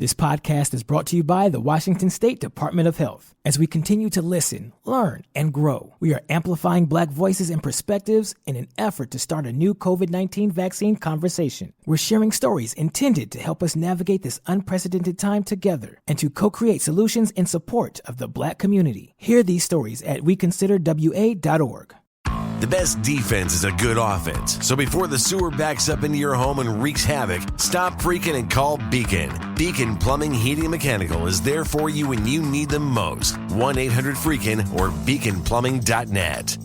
This podcast is brought to you by the Washington State Department of Health. As we continue to listen, learn, and grow, we are amplifying Black voices and perspectives in an effort to start a new COVID-19 vaccine conversation. We're sharing stories intended to help us navigate this unprecedented time together and to co-create solutions in support of the Black community. Hear these stories at weconsiderwa.org. The best defense is a good offense. So before the sewer backs up into your home and wreaks havoc, stop freaking and call Beacon. Beacon Plumbing, Heating, and Mechanical is there for you when you need them most. 1-800-FREAKIN or beaconplumbing.net.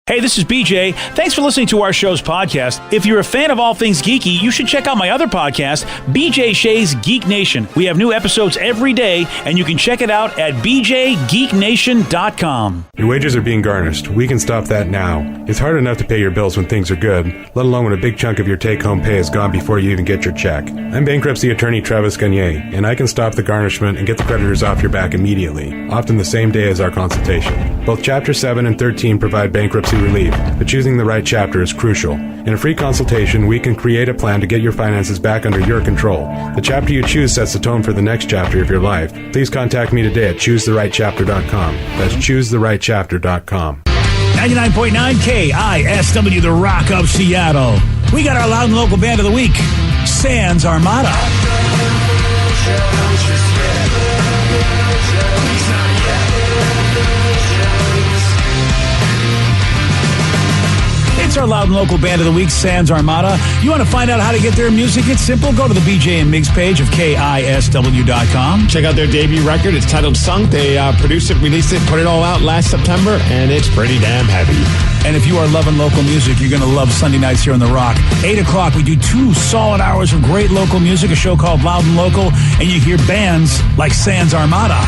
Hey, this is BJ. Thanks for listening to our show's podcast. If you're a fan of all things geeky, you should check out my other podcast, BJ Shea's Geek Nation. We have new episodes every day, and you can check it out at bjgeeknation.com. Your wages are being garnished. We can stop that now. It's hard enough to pay your bills when things are good, let alone when a big chunk of your take-home pay is gone before you even get your check. I'm bankruptcy attorney Travis Gagne, and I can stop the garnishment and get the creditors off your back immediately, often the same day as our consultation. Both Chapter 7 and 13 provide bankruptcy relief, but choosing the right chapter is crucial. In a free consultation, we can create a plan to get your finances back under your control. The chapter you choose sets the tone for the next chapter of your life. Please contact me today at choosetherightchapter.com. That's choosetherightchapter.com. 99.9 KISW, The Rock of Seattle. We got our loud and local band of the week, Sans Armada. It's our loud and local band of the week, Sans Armada. You want to find out how to get their music? It's simple. Go to the BJ and Migs page of KISW.com. Check out their debut record. It's titled Sunk. They produced it, released it, put it all out last September, and it's pretty damn heavy. And if you are loving local music, you're going to love Sunday nights here on The Rock. 8 o'clock, we do 2 solid hours of great local music, a show called Loud and Local, and you hear bands like Sans Armada.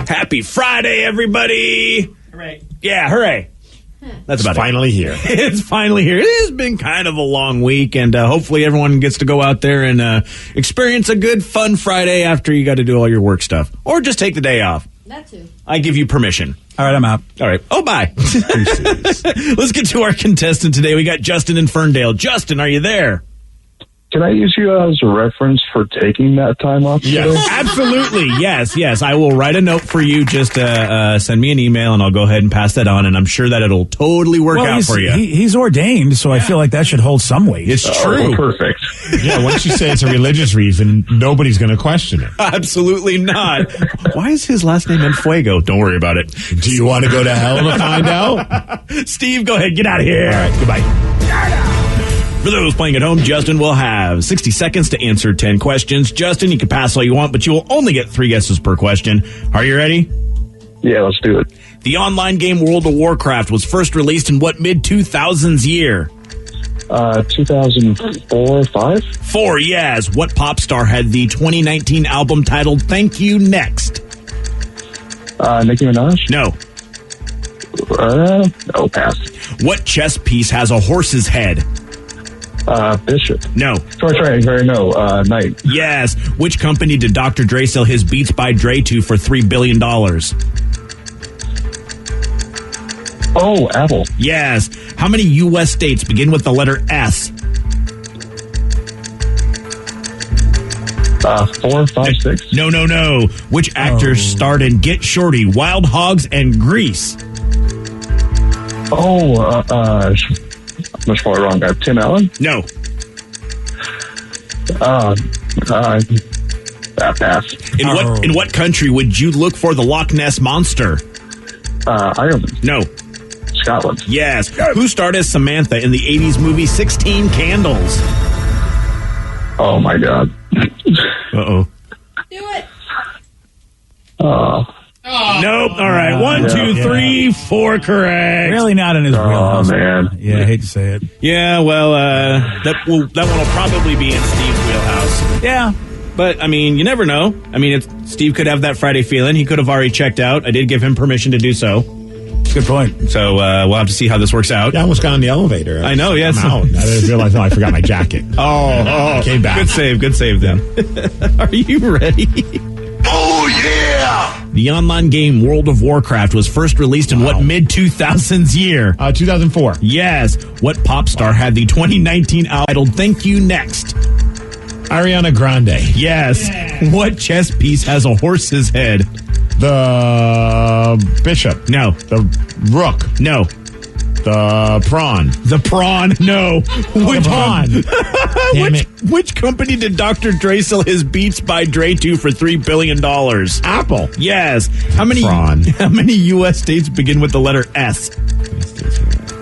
Happy Friday, everybody! Hooray. Yeah, hooray. That's about finally here. It's finally here. It has been kind of a long week, and hopefully everyone gets to go out there and experience a good, fun Friday after you got to do all your work stuff. Or just take the day off. That too. I give you permission. All right, I'm out. All right. Oh, bye. Let's get to our contestant today. We got Justin in Ferndale. Justin, are you there? Can I use you as a reference for taking that time off today? Yes, absolutely. Yes. I will write a note for you. Just send me an email, and I'll go ahead and pass that on, and I'm sure that it'll totally work out for you. He's ordained, so I feel like that should hold some weight. It's true. Well, perfect. Yeah, once you say it's a religious reason, nobody's going to question it. Absolutely not. Why is his last name Enfuego? Don't worry about it. Do you want to go to hell to find out? Steve, go ahead. Get out of here. All right, goodbye. For those playing at home, Justin will have 60 seconds to answer 10 questions. Justin, you can pass all you want, but you will only get 3 guesses per question. Are you ready? Yeah, let's do it. The online game World of Warcraft was first released in what mid-2000s year? 2004, 5? 4, yes. What pop star had the 2019 album titled Thank You Next? Nicki Minaj? No. No, pass. What chess piece has a horse's head? Bishop. No. Sorry, no, Knight. Yes. Which company did Dr. Dre sell his Beats by Dre to for $3 billion? Oh, Apple. Yes. How many U.S. states begin with the letter S? 4, 5, 6. No. Which actor starred in Get Shorty, Wild Hogs, and Grease? Much more wrong. Tim Allen? No. Pass. In what country would you look for the Loch Ness Monster? Ireland. No. Scotland. Yes. Who starred as Samantha in the 80s movie 16 Candles? Oh, my God. Uh-oh. Do it. Nope. All right. 1, 2, 3, 4 correct. Really not in his wheelhouse. Oh, man. Yeah, I hate to say it. Yeah, well, that one will probably be in Steve's wheelhouse. Yeah. But, I mean, you never know. I mean, Steve could have that Friday feeling. He could have already checked out. I did give him permission to do so. Good point. So we'll have to see how this works out. I almost got on the elevator. I know, yes. I'm out. I didn't realize, I forgot my jacket. Oh, came back. Good save then. Are you ready? Oh, yeah! The online game World of Warcraft was first released in what mid-2000s year? 2004. Yes. What pop star had the 2019 album Thank You Next? Ariana Grande. Yes. What chess piece has a horse's head? The bishop. No. The rook. No. The prawn. The prawn. No. Which pawn? Damn it. Which company did Dr. Dre sell his Beats by Dre to for $3 billion? Apple. Yes. How many U.S. states begin with the letter S?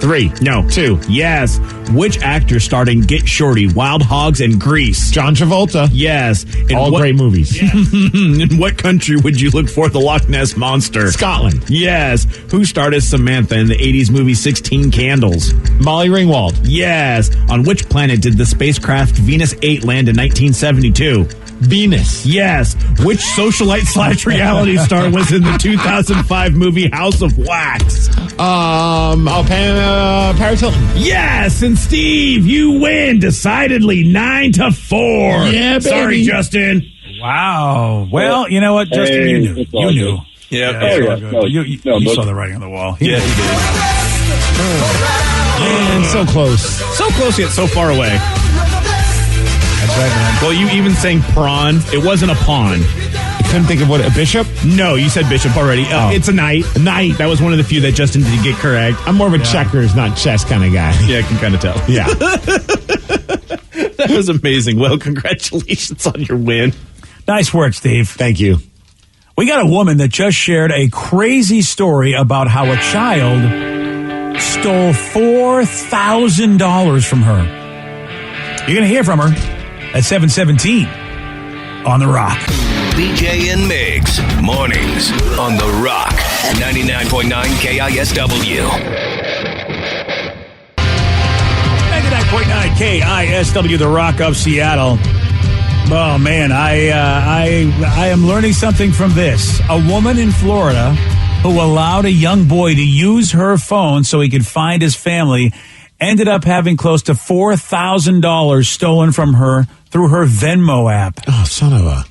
3. No. 2. Yes. Which actor starred in Get Shorty, Wild Hogs, and Grease? John Travolta. Yes. All great movies. In what country would you look for the Loch Ness Monster? Scotland. Yes. Who starred as Samantha in the 80s movie 16 Candles? Molly Ringwald. Yes. On which planet did the spacecraft Venus 8 land in 1972? Venus. Yes. Which socialite / reality star was in the 2005 movie House of Wax? Paris Hilton. Yes. And Steve, you win decidedly 9-4. Yeah, baby. Sorry, Justin. Wow. Well, you know what, Justin? You knew. You knew. Yeah. You saw the writing on the wall. Yeah, he did. And so close. So close yet so far away. That's right, man. Well, you even saying prawn. It wasn't a pawn. You couldn't think of what, a bishop? No, you said bishop already. It's a knight. A knight. That was one of the few that Justin did get correct. I'm more of a checkers, not chess kind of guy. Yeah, I can kind of tell. Yeah. That was amazing. Well, congratulations on your win. Nice work, Steve. Thank you. We got a woman that just shared a crazy story about how a child stole $4,000 from her. You're going to hear from her at 7:17 on The Rock. BJ and Migs, mornings on The Rock, 99.9 KISW. 99.9 KISW, The Rock of Seattle. Oh, man, I am learning something from this. A woman in Florida who allowed a young boy to use her phone so he could find his family ended up having close to $4,000 stolen from her through her Venmo app. Oh, son of a...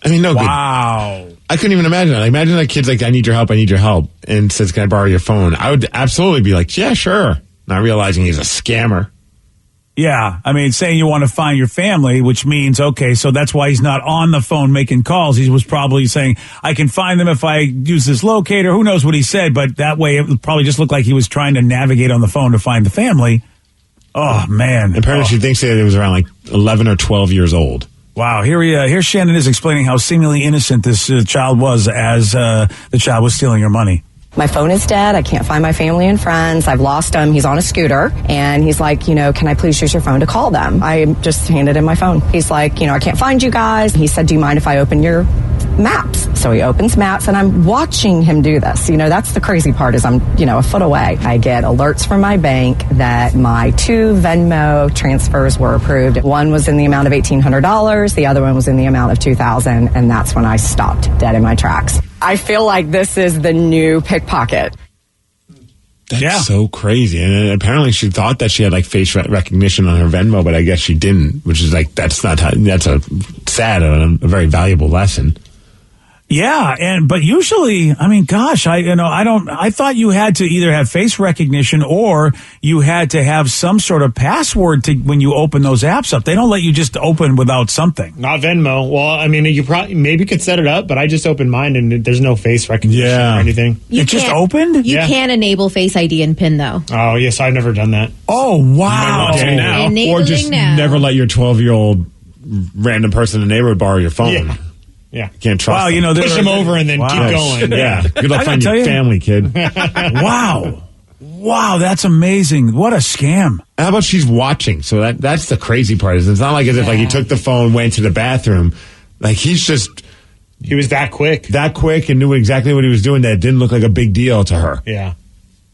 I mean, no good. Wow. I couldn't even imagine that. Imagine that kid's like, I need your help, and says, can I borrow your phone? I would absolutely be like, yeah, sure. Not realizing he's a scammer. Yeah, I mean, saying you want to find your family, which means, okay, so that's why he's not on the phone making calls. He was probably saying, I can find them if I use this locator. Who knows what he said, but that way it probably just looked like he was trying to navigate on the phone to find the family. Oh, man. And apparently she thinks that it was around like 11 or 12 years old. Wow, here Shannon is explaining how seemingly innocent this child was as the child was stealing her money. My phone is dead. I can't find my family and friends. I've lost him. He's on a scooter. And he's like, can I please use your phone to call them? I just handed him my phone. He's like, I can't find you guys. He said, do you mind if I open your maps? So he opens maps and I'm watching him do this. That's the crazy part is I'm, a foot away. I get alerts from my bank that my 2 Venmo transfers were approved. One was in the amount of $1,800. The other one was in the amount of $2,000. And that's when I stopped dead in my tracks. I feel like this is the new pickpocket. That's so crazy. And apparently she thought that she had like face recognition on her Venmo, but I guess she didn't, which is like, that's a sad and a very valuable lesson. Yeah, but usually, I mean, gosh, I thought you had to either have face recognition or you had to have some sort of password to when you open those apps up. They don't let you just open without something. Not Venmo. Well, I mean, you maybe could set it up, but I just opened mine and there's no face recognition or anything. It just opened? You can enable Face ID and PIN though. Oh, yes, I've never done that. Oh, wow. Enabling Or just now. never let your 12-year-old random person in the neighborhood borrow your phone. Yeah. Can't trust Wow, them. Push them over and then keep going. Yeah. Good luck I gotta finding tell your you- family, kid. Wow, that's amazing. What a scam. How about she's watching? So that's the crazy part. Is it's not like as if like he took the phone, went to the bathroom. Like he was that quick. And knew exactly what he was doing. That it didn't look like a big deal to her. Yeah.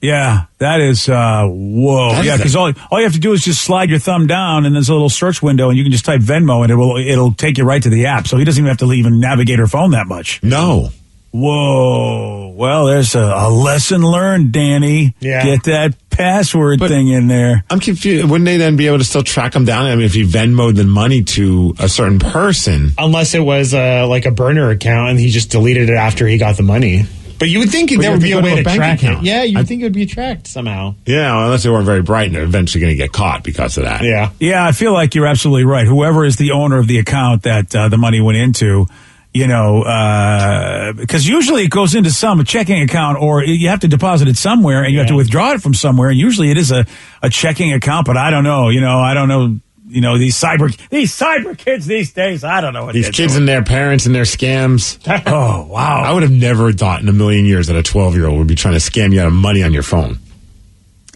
Yeah, that is, whoa. Yeah, because all you have to do is just slide your thumb down and there's a little search window and you can just type Venmo and it'll take you right to the app. So he doesn't even have to even navigate her phone that much. No. Whoa. Well, there's a lesson learned, Danny. Yeah. Get that password thing in there. I'm confused. Wouldn't they then be able to still track him down? I mean, if he Venmoed the money to a certain person. Unless it was like a burner account and he just deleted it after he got the money. But you would think there would be a way to track it. Yeah, you would think it would be tracked somehow. Yeah, well, unless they weren't very bright and they're eventually going to get caught because of that. Yeah. Yeah, I feel like you're absolutely right. Whoever is the owner of the account that the money went into, because usually it goes into some checking account or you have to deposit it somewhere and you have to withdraw it from somewhere. And usually it is a checking account, but I don't know. I don't know. These cyber kids these days, I don't know what these kids and their parents and their scams. Oh, wow. I would have never thought in a million years that a 12-year-old would be trying to scam you out of money on your phone.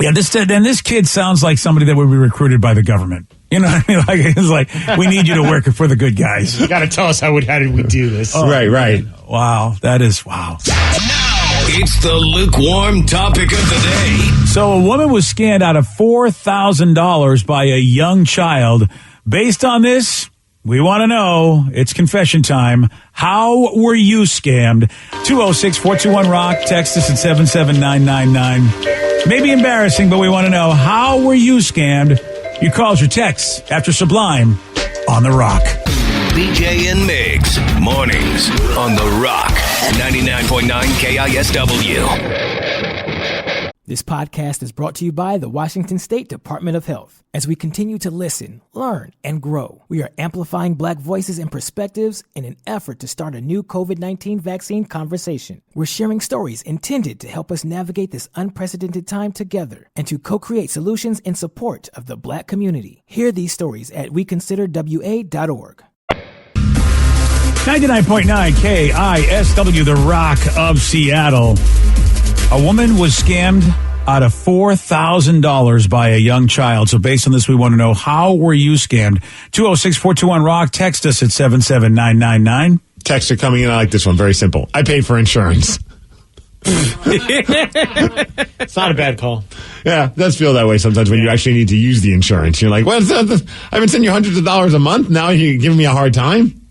Yeah, this kid sounds like somebody that would be recruited by the government. You know what I mean? It's like, we need you to work for the good guys. You got to tell us how did we do this? Oh, right. Wow, that is, wow. It's the lukewarm topic of the day. So a woman was scammed out of $4,000 by a young child. Based on this, we want to know, it's confession time. How were you scammed? 206-421-ROCK. Text us at 77999. Maybe embarrassing, but we want to know, how were you scammed? You called your texts after Sublime on The Rock. BJ and Migs, mornings on The Rock, 99.9 KISW. This podcast is brought to you by the Washington State Department of Health. As we continue to listen, learn, and grow, we are amplifying Black voices and perspectives in an effort to start a new COVID-19 vaccine conversation. We're sharing stories intended to help us navigate this unprecedented time together and to co-create solutions in support of the Black community. Hear these stories at weconsiderwa.org. 99.9 KISW, The Rock of Seattle. A woman was scammed out of $4,000 by a young child. So based on this, we want to know, how were you scammed? 206-421-ROCK. Text us at 77999. Texts are coming in. I like this one. Very simple. I paid for insurance. It's not a bad call. Yeah, it does feel that way sometimes when you actually need to use the insurance. You're like, I've been sending you hundreds of dollars a month. Now you're giving me a hard time.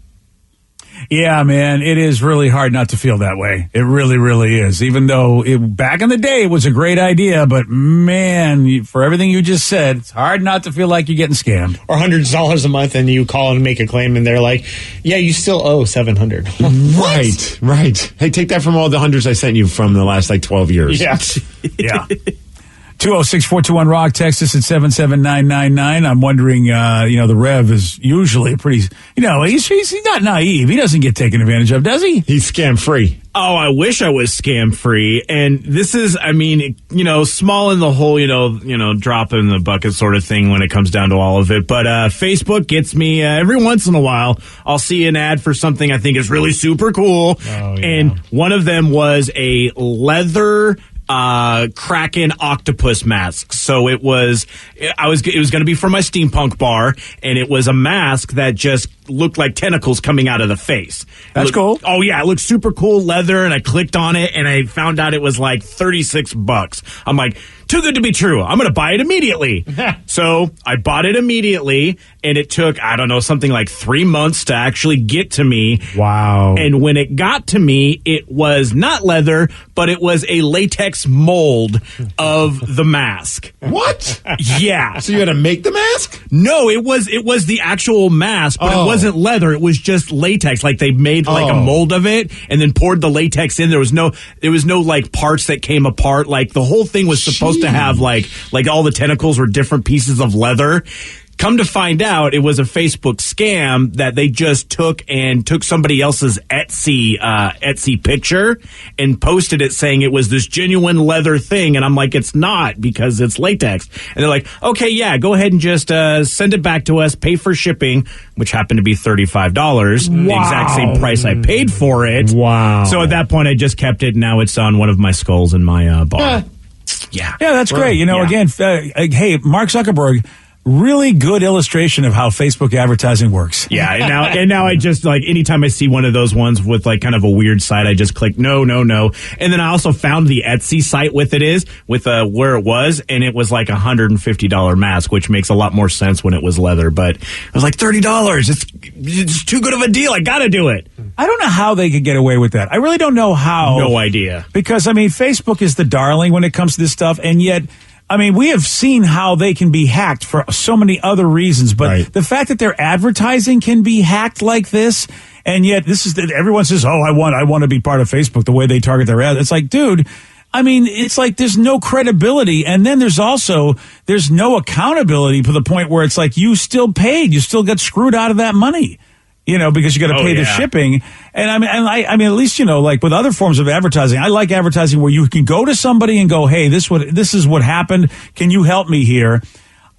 Yeah, man, it is really hard not to feel that way. It really, really is. Even though back in the day it was a great idea, but man, for everything you just said, it's hard not to feel like you're getting scammed. Or hundreds of dollars a month, and you call and make a claim, and they're like, "Yeah, you still owe $700." Right. Hey, take that from all the hundreds I sent you from the last 12 years. Yeah. Yeah. 206-421-ROCK. Text us at 77999. I'm wondering, the Rev is usually pretty, he's not naive. He doesn't get taken advantage of, does he? He's scam free. Oh, I wish I was scam free. And this is, small in the hole, drop in the bucket sort of thing when it comes down to all of it. But Facebook gets me every once in a while. I'll see an ad for something I think is really super cool. Oh, yeah. And one of them was a leather Kraken octopus mask. So it was going to be for my steampunk bar, and it was a mask that just looked like tentacles coming out of the face. That's cool. Oh yeah, it looked super cool, leather, and I clicked on it and I found out it was like $36. I'm like, too good to be true. I'm going to buy it immediately. So I bought it immediately, and it took, something like 3 months to actually get to me. Wow. And when it got to me, it was not leather, but it was a latex mold of the mask. What? Yeah. So you had to make the mask? No, it was the actual mask, but it wasn't leather. It was just latex. Like they made like a mold of it and then poured the latex in. There was no like parts that came apart. Like the whole thing was supposed to have like all the tentacles were different pieces of leather. Come to find out, it was a Facebook scam that they just took somebody else's Etsy picture and posted it saying it was this genuine leather thing. And I'm like, it's not, because it's latex. And they're like, okay, yeah, go ahead and just send it back to us, pay for shipping, which happened to be $35, the exact same price I paid for it. Wow. So at that point, I just kept it. Now it's on one of my skulls in my bar. Yeah, that's great. Again, hey, Mark Zuckerberg, really good illustration of how Facebook advertising works. Yeah, and now I just, like, anytime I see one of those ones with, like, kind of a weird site, I just click no. And then I also found the Etsy site with where it was, and it was like $150 mask, which makes a lot more sense when it was leather. But it was like $30. It's too good of a deal. I got to do it. I don't know how they could get away with that. I really don't know how. No idea. Because, Facebook is the darling when it comes to this stuff, and yet, we have seen how they can be hacked for so many other reasons, but the fact that their advertising can be hacked like this, and yet everyone says, I want to be part of Facebook, the way they target their ads. It's like, dude, it's like there's no credibility, and then there's no accountability to the point where it's like you still paid, you still got screwed out of that money. Because you got to pay the shipping. And at least, like with other forms of advertising, I like advertising where you can go to somebody and go, hey, this is what happened. Can you help me here?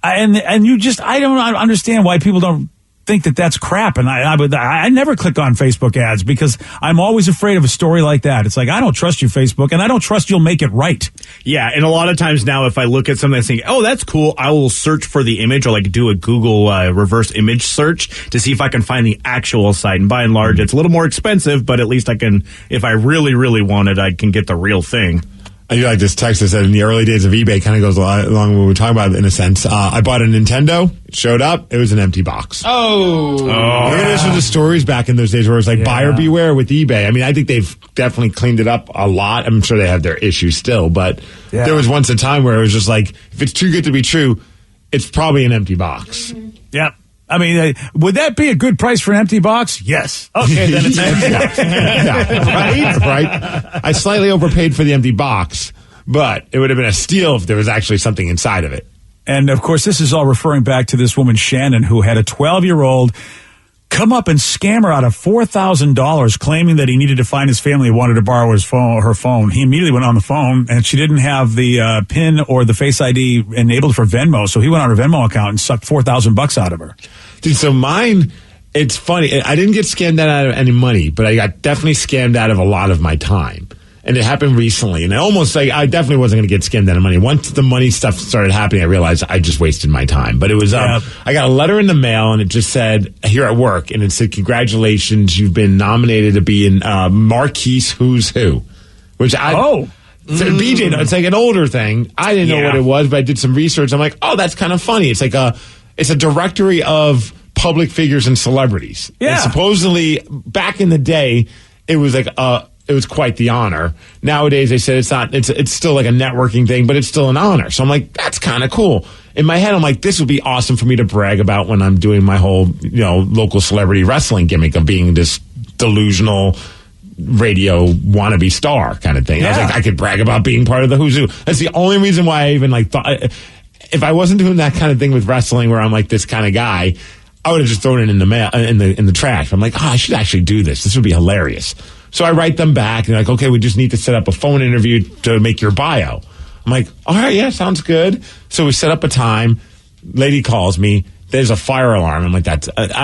I don't understand why people don't think that that's crap. And I never click on Facebook ads because I'm always afraid of a story like that. It's like, I don't trust you, Facebook, and I don't trust you'll make it right. Yeah, and a lot of times now, if I look at something and think, oh, that's cool, I will search for the image or like do a Google reverse image search to see if I can find the actual site. And by and large, it's a little more expensive, but at least I can, if I really, really want it, I can get the real thing. I do like this text that said in the early days of eBay, kind of goes along with what we're talking about in a sense. I bought a Nintendo, it showed up, it was an empty box. This was the stories back in those days where it was like buyer beware with eBay. I think they've definitely cleaned it up a lot. I'm sure they have their issues still, but there was once a time where it was just like, if it's too good to be true, it's probably an empty box. Yep. Would that be a good price for an empty box? Yes. Okay, then it's an empty box. Right. I slightly overpaid for the empty box, but it would have been a steal if there was actually something inside of it. And, of course, this is all referring back to this woman, Shannon, who had a 12-year-old come up and scam her out of $4,000, claiming that he needed to find his family, wanted to borrow her phone. He immediately went on the phone, and she didn't have the PIN or the Face ID enabled for Venmo, so he went on her Venmo account and sucked $4,000 out of her. Dude, so mine, it's funny. I didn't get scammed out of any money, but I got definitely scammed out of a lot of my time. And it happened recently. And I definitely wasn't going to get scammed out of money. Once the money stuff started happening, I realized I just wasted my time. But it was, I got a letter in the mail and it just said, here at work, and it said, congratulations, you've been nominated to be in Marquise Who's Who. Which BJ, it's like an older thing. I didn't know what it was, but I did some research. I'm like, that's kind of funny. It's like it's a directory of public figures and celebrities. Yeah. And supposedly, back in the day, it was like it was quite the honor. Nowadays, they said it's not. It's still like a networking thing, but it's still an honor. So I'm like, that's kind of cool. In my head, I'm like, this would be awesome for me to brag about when I'm doing my whole, local celebrity wrestling gimmick of being this delusional radio wannabe star kind of thing. Yeah. I was like, I could brag about being part of the Who's Who. That's the only reason why I even thought. If I wasn't doing that kind of thing with wrestling, where I'm like this kind of guy, I would have just thrown it in the mail, in the trash. I'm like, I should actually do this. This would be hilarious. So I write them back, and they're like, okay, we just need to set up a phone interview to make your bio. I'm like, all right, yeah, sounds good. So we set up a time. Lady calls me. There's a fire alarm. I'm like, I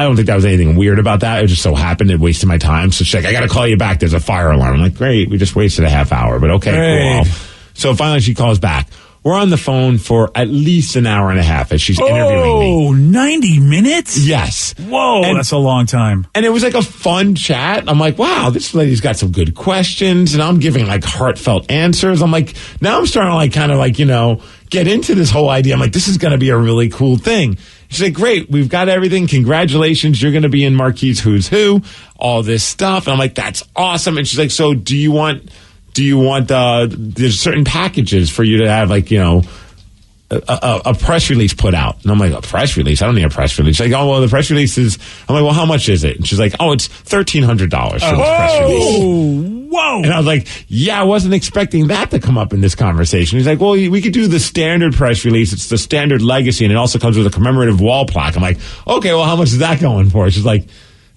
don't think that was anything weird about that. It just so happened it wasted my time. So she's like, I got to call you back. There's a fire alarm. I'm like, great. We just wasted a half hour, but okay, cool. So finally she calls back. We're on the phone for at least an hour and a half as she's interviewing me. 90 minutes? Yes. Whoa, that's a long time. And it was like a fun chat. I'm like, wow, this lady's got some good questions, and I'm giving like heartfelt answers. I'm like, now I'm starting to like kind of like, get into this whole idea. I'm like, this is going to be a really cool thing. She's like, great, we've got everything. Congratulations, you're going to be in Marquise Who's Who, all this stuff. And I'm like, that's awesome. And she's like, so do you want there's certain packages for you to have, like, a press release put out. And I'm like, a press release? I don't need a press release. She's like, oh, well, the press release is, I'm like, well, how much is it? And she's like, oh, it's $1,300 for this press release. Whoa. And I was like, yeah, I wasn't expecting that to come up in this conversation. He's like, well, we could do the standard press release. It's the standard legacy, and it also comes with a commemorative wall plaque. I'm like, okay, well, how much is that going for? She's like,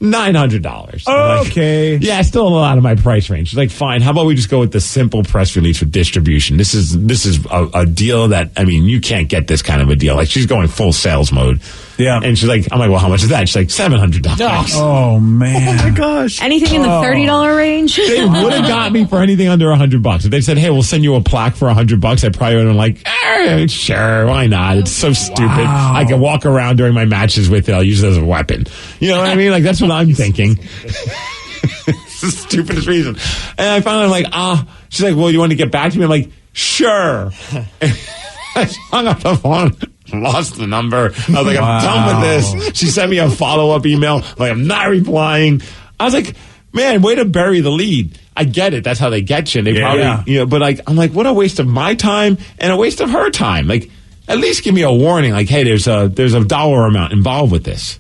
$900. Okay. Like, yeah, still a lot of my price range. She's like, fine. How about we just go with the simple press release for distribution? This is a deal that, I mean, you can't get this kind of a deal. Like, she's going full sales mode. Yeah. And she's like, I'm like, well, how much is that? She's like, $700. Oh, man. Oh, my gosh. Anything in the $30 range? They would have got me for anything under $100. If they said, hey, we'll send you a plaque for $100, I probably would have been like, sure, why not? It's so stupid. I can walk around during my matches with it. I'll use it as a weapon. You know what I mean? Like, that's what I'm thinking. It's the stupidest reason. And I finally, I'm like, she's like, well, you want to get back to me? I'm like, sure. I hung up the phone. Lost the number. I was like, I'm done with this. She sent me a follow-up email. I'm like, I'm not replying. I was like, man, way to bury the lead. I get it. That's how they get you. And they probably, you know, but like, I'm like, what a waste of my time and a waste of her time. Like, at least give me a warning. Like, hey, there's a dollar amount involved with this.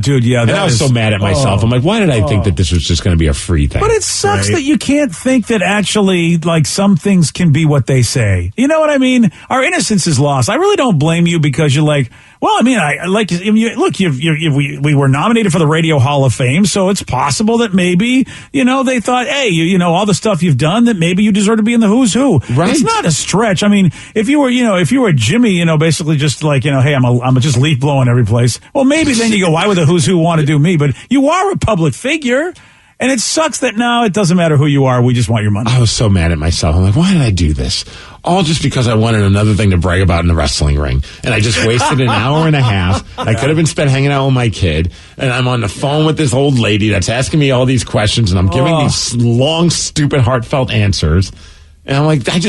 Dude, yeah. And I was so mad at myself. I'm like, why did I think that this was just going to be a free thing? But it sucks that you can't think that actually, like, some things can be what they say. You know what I mean? Our innocence is lost. I really don't blame you because you're like, well, I mean, I like, look, we were nominated for the Radio Hall of Fame, so it's possible that maybe, you know, they thought, hey, you know, all the stuff you've done, that maybe you deserve to be in the who's who. Right. It's not a stretch. I mean, if you were Jimmy, you know, basically just like, you know, hey, I'm just leaf blowing every place. Well, maybe then you go, why would the who's who want to do me? But you are a public figure. And it sucks that now it doesn't matter who you are. We just want your money. I was so mad at myself. I'm like, why did I do this? All just because I wanted another thing to brag about in the wrestling ring. And I just wasted an hour and a half. I could have been spent hanging out with my kid. And I'm on the phone with this old lady that's asking me all these questions. And I'm giving these long, stupid, heartfelt answers. And I'm like, that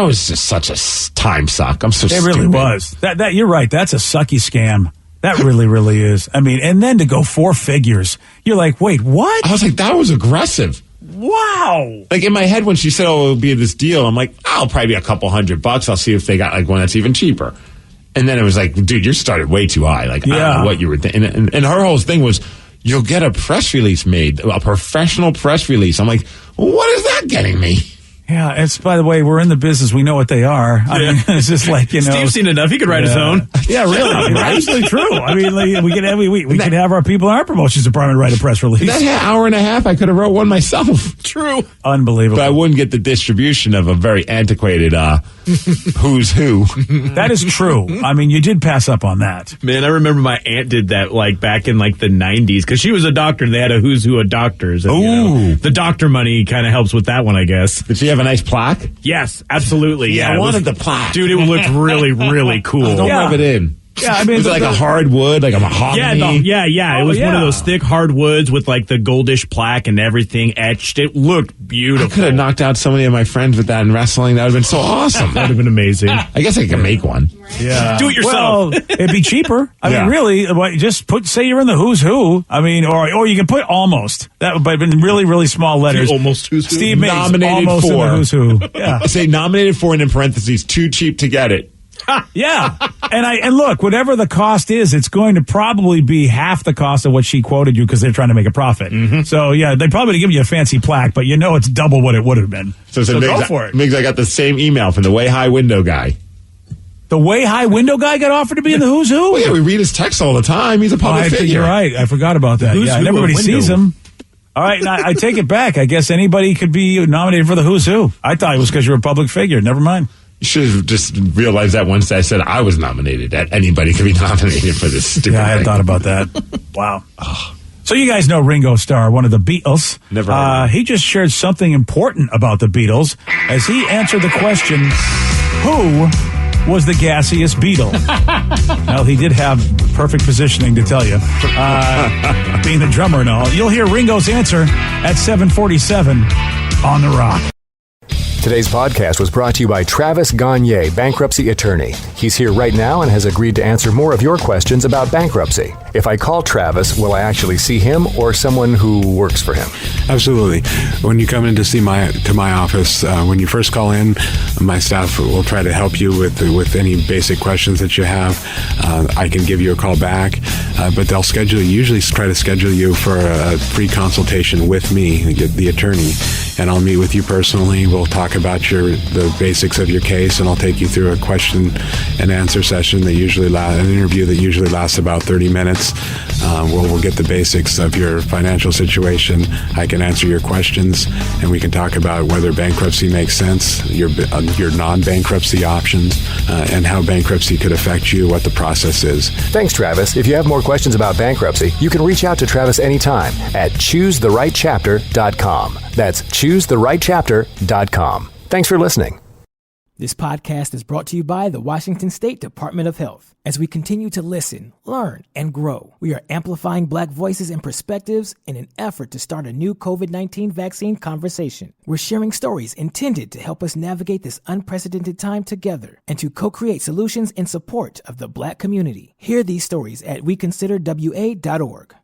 was just such a time suck. I'm so stupid. It really was. That you're right. That's a sucky scam. That really, really is. I mean, and then to go 4 figures, you're like, wait, what? I was like, that was aggressive. Wow. Like in my head when she said, oh, it'll be this deal, I'm like, I'll probably be a couple $100. I'll see if they got like one that's even cheaper. And then it was like, dude, you started way too high. Like, I don't know what you were thinking. And her whole thing was, you'll get a press release made, a professional press release. I'm like, well, what is that getting me? Yeah, it's, by the way, we're in the business. We know what they are. I mean, it's just like, you know. Steve's seen enough. He could write his own. Yeah, really. I mean, absolutely true. I mean, like, we could have our people in our promotions department write a press release. That hour and a half, I could have wrote one myself. True. Unbelievable. But I wouldn't get the distribution of a very antiquated who's who. That is true. I mean, you did pass up on that. Man, I remember my aunt did that like back in like the 90s because she was a doctor. They had a who's who of doctors. And, you know, the doctor money kind of helps with that one, I guess. Did she have a nice plaque? Yes, absolutely. Yeah, I wanted the plaque. Dude, it looked really, really cool. Don't rub it in. Yeah, I mean, was it like a hardwood, like a mahogany? Yeah. It was one of those thick hardwoods with like the goldish plaque and everything etched. It looked beautiful. I could have knocked out so many of my friends with that in wrestling. That would have been so awesome. That would have been amazing. I guess I could make one. Yeah, do it yourself. Well, it'd be cheaper. I mean, really, just say you're in the who's who. I mean, or you can put almost. That would have been really, really small letters. Almost who's who. Steve Mays, nominated almost for. In the who's who. Yeah. Say nominated for and in parentheses, too cheap to get it. Yeah. And look, whatever the cost is, it's going to probably be half the cost of what she quoted you because they're trying to make a profit. Mm-hmm. So, yeah, they probably give you a fancy plaque, but you know it's double what it would have been. So go for it. Migs, I got the same email from the Way High Window guy. The Way High Window guy got offered to be in the who's who? Well, yeah, we read his texts all the time. He's a public figure. You're right. I forgot about that. Yeah, and everybody sees him. All right, I take it back. I guess anybody could be nominated for the who's who. I thought it was because you're a public figure. Never mind. You should have just realized that once I said I was nominated, that anybody could be nominated for this stupid thing. I had thought about that. Wow. So you guys know Ringo Starr, one of the Beatles. Never. He just shared something important about the Beatles as he answered the question, who was the gassiest Beatle? Well, he did have perfect positioning to tell you, being the drummer and all. You'll hear Ringo's answer at 7:47 on The Rock. Today's podcast was brought to you by Travis Gagne, bankruptcy attorney. He's here right now and has agreed to answer more of your questions about bankruptcy. If I call Travis, will I actually see him or someone who works for him? Absolutely. When you come in to see my office, when you first call in, my staff will try to help you with any basic questions that you have. I can give you a call back, but they'll usually try to schedule you for a free consultation with me, the attorney, and I'll meet with you personally. We'll talk about the basics of your case, and I'll take you through a question and answer session an interview that usually lasts about 30 minutes. We'll get the basics of your financial situation. I can answer your questions, and we can talk about whether bankruptcy makes sense, your non-bankruptcy options, and how bankruptcy could affect you, what the process is. Thanks, Travis. If you have more questions about bankruptcy, you can reach out to Travis anytime at choosetherightchapter.com. That's choosetherightchapter.com. Thanks for listening. This podcast is brought to you by the Washington State Department of Health. As we continue to listen, learn, and grow, we are amplifying Black voices and perspectives in an effort to start a new COVID-19 vaccine conversation. We're sharing stories intended to help us navigate this unprecedented time together and to co-create solutions in support of the Black community. Hear these stories at weconsiderwa.org.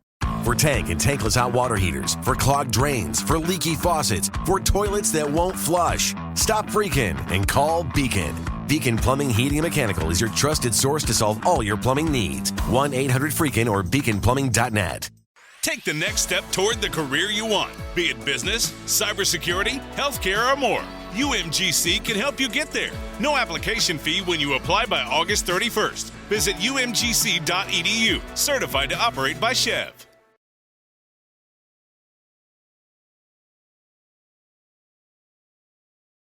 For tank and tankless hot water heaters, for clogged drains, for leaky faucets, for toilets that won't flush. Stop freaking and call Beacon. Beacon Plumbing, Heating, and Mechanical is your trusted source to solve all your plumbing needs. 1-800-FREAKIN or beaconplumbing.net. Take the next step toward the career you want, be it business, cybersecurity, healthcare, or more. UMGC can help you get there. No application fee when you apply by August 31st. Visit umgc.edu, certified to operate by Chev.